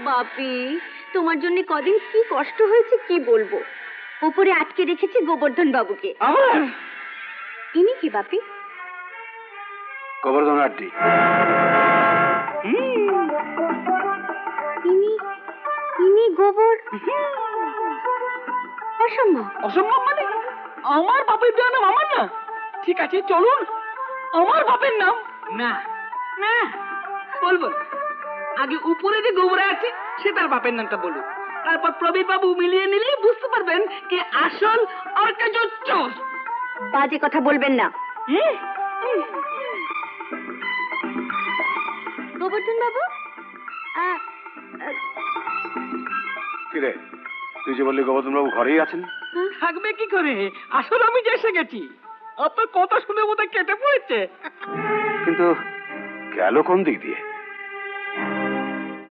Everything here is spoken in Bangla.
বাপি, তোমার জন্য কদিন কি কষ্ট হয়েছে কি বলবো। উপরে আটকে রেখেছি গোবর্ধন বাবুকে। আমার ইনি কি বাপি? গোবর্ধন আড্ডি। ইনি ইনি গোবর? অসম্ভব। অসম্ভব মানে? আমার বাপের দেওয়া নাম আমার না। ঠিক আছে চলুন, আমার বাপের নাম না না বলবো না। আগে উপরে যে গোবরা আছে সে তার বাপের নামটা বলুন, তারপর প্রবীর বাবু মিলিয়ে নিলেই বুঝতে পারবেন কে আসল আর কে জোচ্চোর। বাজে কথা বলবেন না। গোবর্ধন বাবু, কিরে, তুই যে বললি গোবর্ধন বাবু ঘরেই আছেন? থাকবে কি করে, আসলে আমি যে এসে গেছি। আপনার কথা শুনে বোধহয় কেটে পড়েছে। কিন্তু গেল কোন দিক দিয়ে?